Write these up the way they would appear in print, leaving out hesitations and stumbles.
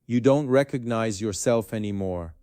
You don't recognize yourself anymore.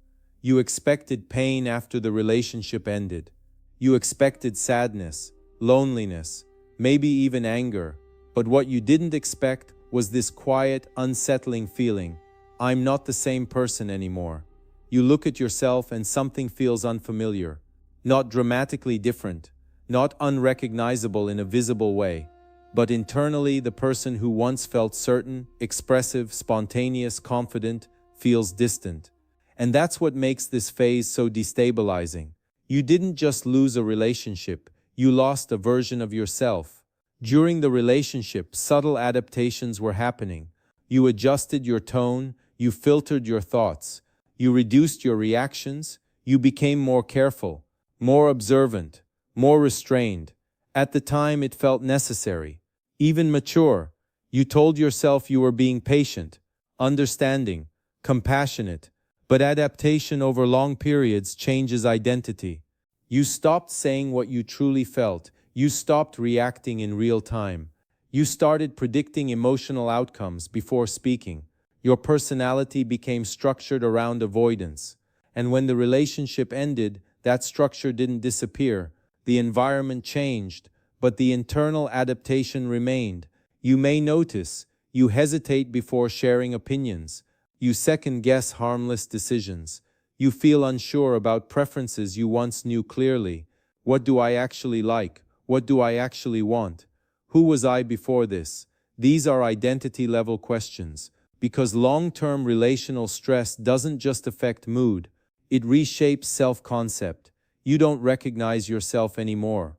You expected pain after the relationship ended. You expected sadness, loneliness, maybe even anger. But what you didn't expect was this quiet, unsettling feeling. I'm not the same person anymore. You look at yourself and something feels unfamiliar. Not dramatically different, not unrecognizable in a visible way, but internally the person who once felt certain, expressive, spontaneous, confident, feels distant. And that's what makes this phase so destabilizing. You didn't just lose a relationship, you lost a version of yourself. During the relationship, subtle adaptations were happening. You adjusted your tone, you filtered your thoughts, you reduced your reactions, you became more careful, more observant, more restrained. At the time, it felt necessary, even mature. You told yourself you were being patient, understanding, compassionate, but adaptation over long periods changes identity. You stopped saying what you truly felt. You stopped reacting in real time. You started predicting emotional outcomes before speaking. Your personality became structured around avoidance. And when the relationship ended, that structure didn't disappear. The environment changed, but the internal adaptation remained. You may notice, you hesitate before sharing opinions. You second-guess harmless decisions. You feel unsure about preferences you once knew clearly. What do I actually like? What do I actually want? Who was I before this? These are identity-level questions, because long-term relational stress doesn't just affect mood, it reshapes self-concept. You don't recognize yourself anymore.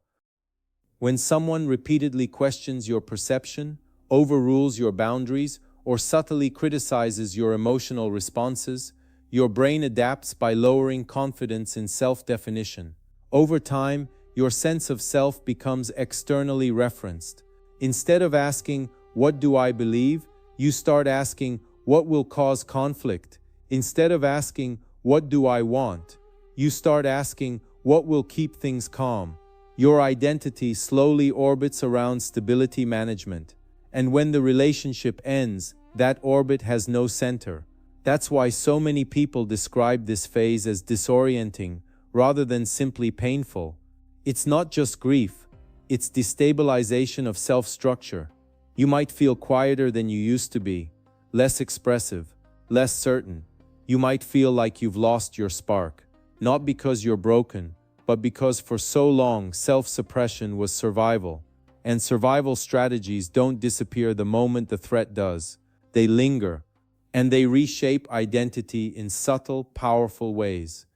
When someone repeatedly questions your perception, overrules your boundaries, or subtly criticizes your emotional responses, your brain adapts by lowering confidence in self-definition. Over time, your sense of self becomes externally referenced. Instead of asking, "What do I believe?" you start asking, "What will cause conflict?" Instead of asking, "What do I want?" you start asking, "What will keep things calm?" Your identity slowly orbits around stability management. And when the relationship ends, that orbit has no center. That's why so many people describe this phase as disorienting rather than simply painful. It's not just grief, it's destabilization of self-structure. You might feel quieter than you used to be, less expressive, less certain. You might feel like you've lost your spark, not because you're broken, but because for so long self-suppression was survival. And survival strategies don't disappear the moment the threat does. They linger, and they reshape identity in subtle, powerful ways.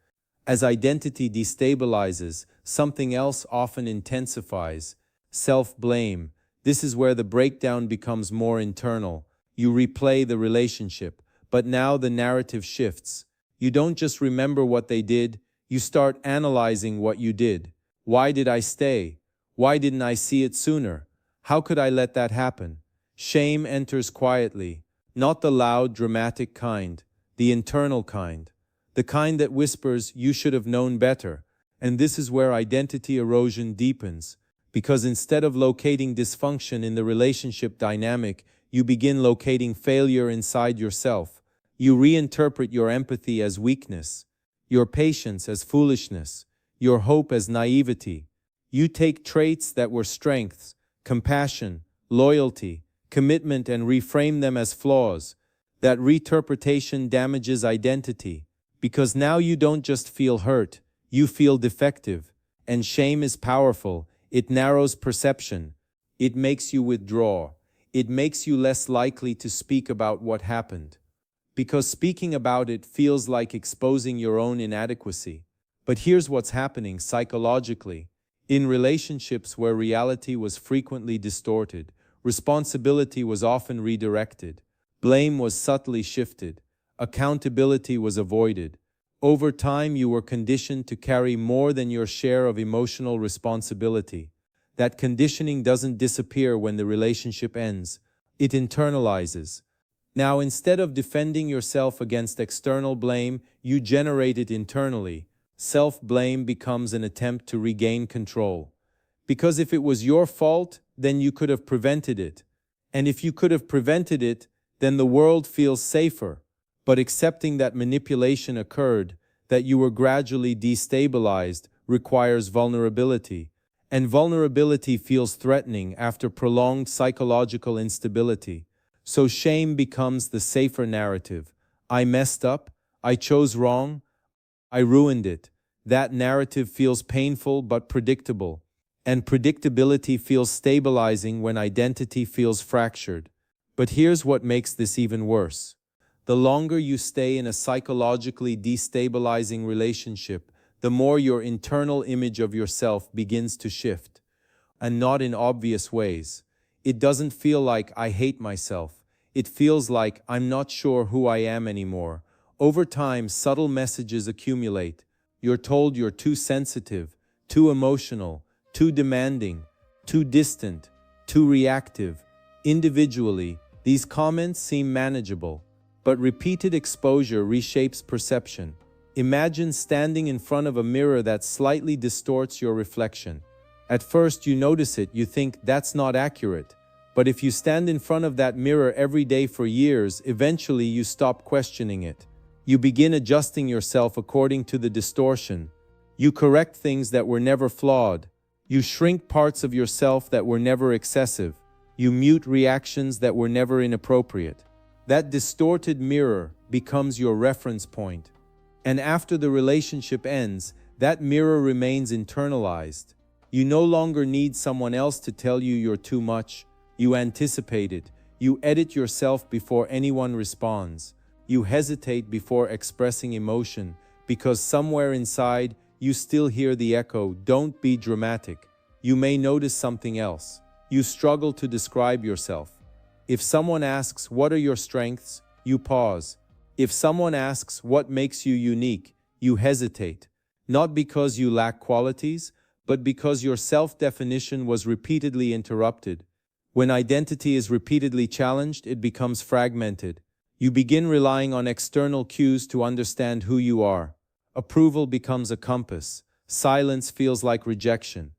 As identity destabilizes, something else often intensifies: self-blame. This is where the breakdown becomes more internal. You replay the relationship, but now the narrative shifts. You don't just remember what they did, you start analyzing what you did. Why did I stay? Why didn't I see it sooner? How could I let that happen? Shame enters quietly, not the loud, dramatic kind, the internal kind. The kind that whispers, "You should have known better." And this is where identity erosion deepens, because instead of locating dysfunction in the relationship dynamic, you begin locating failure inside yourself. You reinterpret your empathy as weakness, your patience as foolishness, your hope as naivety. You take traits that were strengths, compassion, loyalty, commitment, and reframe them as flaws. That reinterpretation damages identity, because now you don't just feel hurt, you feel defective. And shame is powerful. It narrows perception. It makes you withdraw. It makes you less likely to speak about what happened, because speaking about it feels like exposing your own inadequacy. But here's what's happening psychologically. In relationships where reality was frequently distorted, responsibility was often redirected, blame was subtly shifted, accountability was avoided. Over time, you were conditioned to carry more than your share of emotional responsibility. That conditioning doesn't disappear when the relationship ends. It internalizes. Now, instead of defending yourself against external blame, you generate it internally. Self-blame becomes an attempt to regain control. Because if it was your fault, then you could have prevented it. And if you could have prevented it, then the world feels safer. But accepting that manipulation occurred, that you were gradually destabilized, requires vulnerability. And vulnerability feels threatening after prolonged psychological instability. So shame becomes the safer narrative. I messed up, I chose wrong, I ruined it. That narrative feels painful but predictable. And predictability feels stabilizing when identity feels fractured. But here's what makes this even worse. The longer you stay in a psychologically destabilizing relationship, the more your internal image of yourself begins to shift. And not in obvious ways. It doesn't feel like I hate myself. It feels like I'm not sure who I am anymore. Over time, subtle messages accumulate. You're told you're too sensitive, too emotional, too demanding, too distant, too reactive. Individually, these comments seem manageable, but repeated exposure reshapes perception. Imagine standing in front of a mirror that slightly distorts your reflection. At first you notice it, you think that's not accurate. But if you stand in front of that mirror every day for years, eventually you stop questioning it. You begin adjusting yourself according to the distortion. You correct things that were never flawed. You shrink parts of yourself that were never excessive. You mute reactions that were never inappropriate. That distorted mirror becomes your reference point. And after the relationship ends, that mirror remains internalized. You no longer need someone else to tell you you're too much. You anticipate it. You edit yourself before anyone responds. You hesitate before expressing emotion because somewhere inside you still hear the echo, "Don't be dramatic." You may notice something else. You struggle to describe yourself. If someone asks, "What are your strengths?" you pause. If someone asks, "What makes you unique?" you hesitate. Not because you lack qualities, but because your self-definition was repeatedly interrupted. When identity is repeatedly challenged, it becomes fragmented. You begin relying on external cues to understand who you are. Approval becomes a compass. Silence feels like rejection.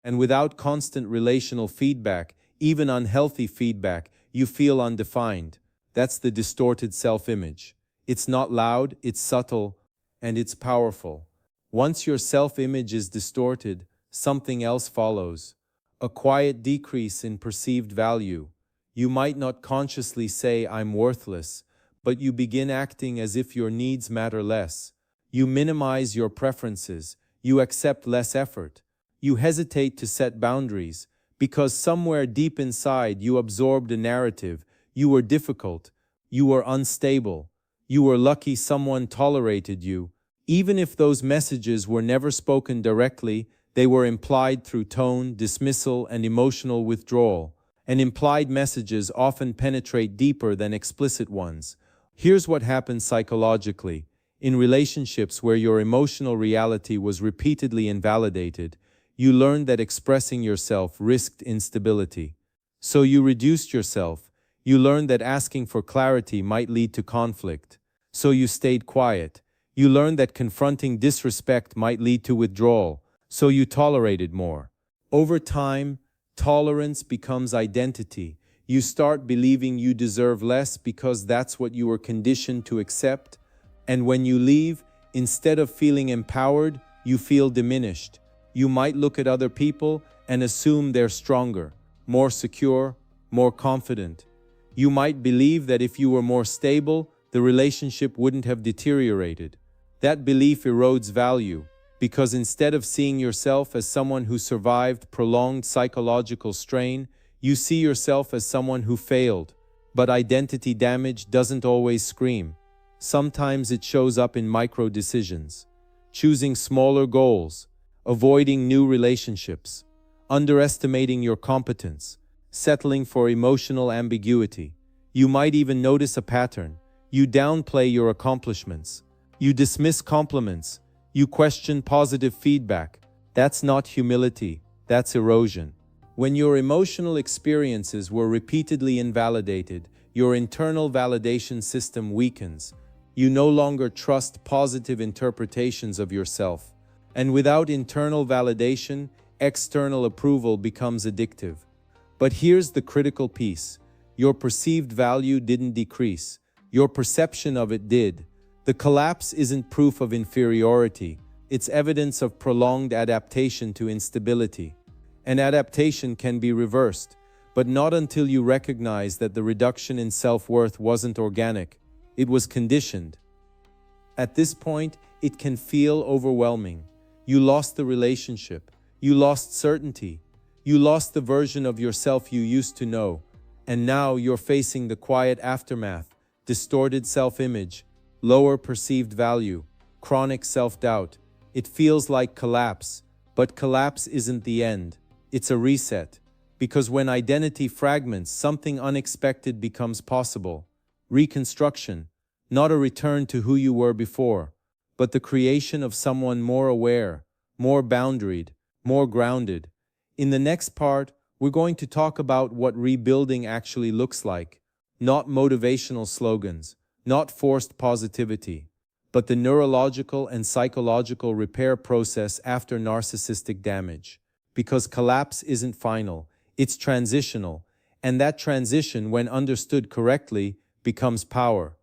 And without constant relational feedback, even unhealthy feedback, you feel undefined. That's the distorted self-image. It's not loud, it's subtle, and it's powerful. Once your self-image is distorted, something else follows. A quiet decrease in perceived value. You might not consciously say, "I'm worthless," but you begin acting as if your needs matter less. You minimize your preferences. You accept less effort. You hesitate to set boundaries because somewhere deep inside you absorbed a narrative. You were difficult. You were unstable. You were lucky someone tolerated you. Even if those messages were never spoken directly, they were implied through tone, dismissal, and emotional withdrawal. And implied messages often penetrate deeper than explicit ones. Here's what happens psychologically. In relationships where your emotional reality was repeatedly invalidated, you learned that expressing yourself risked instability. So you reduced yourself. You learned that asking for clarity might lead to conflict. So you stayed quiet. You learned that confronting disrespect might lead to withdrawal. So you tolerated more. Over time, tolerance becomes identity. You start believing you deserve less because that's what you were conditioned to accept. And when you leave, instead of feeling empowered, you feel diminished. You might look at other people and assume they're stronger, more secure, more confident. You might believe that if you were more stable, the relationship wouldn't have deteriorated. That belief erodes value. Because instead of seeing yourself as someone who survived prolonged psychological strain, you see yourself as someone who failed. But identity damage doesn't always scream. Sometimes it shows up in micro decisions. Choosing smaller goals, avoiding new relationships, underestimating your competence, settling for emotional ambiguity. You might even notice a pattern. You downplay your accomplishments. You dismiss compliments. You question positive feedback. That's not humility, that's erosion. When your emotional experiences were repeatedly invalidated, your internal validation system weakens. You no longer trust positive interpretations of yourself. And without internal validation, external approval becomes addictive. But here's the critical piece. Your perceived value didn't decrease. Your perception of it did. The collapse isn't proof of inferiority, it's evidence of prolonged adaptation to instability. And adaptation can be reversed, but not until you recognize that the reduction in self-worth wasn't organic, it was conditioned. At this point, it can feel overwhelming. You lost the relationship, you lost certainty, you lost the version of yourself you used to know, and now you're facing the quiet aftermath, distorted self-image, lower perceived value, chronic self-doubt. It feels like collapse, but collapse isn't the end. It's a reset. Because when identity fragments, something unexpected becomes possible. Reconstruction, not a return to who you were before, but the creation of someone more aware, more boundaried, more grounded. In the next part, we're going to talk about what rebuilding actually looks like. Not motivational slogans, not forced positivity, but the neurological and psychological repair process after narcissistic damage. Because collapse isn't final, it's transitional, and that transition, when understood correctly, becomes power.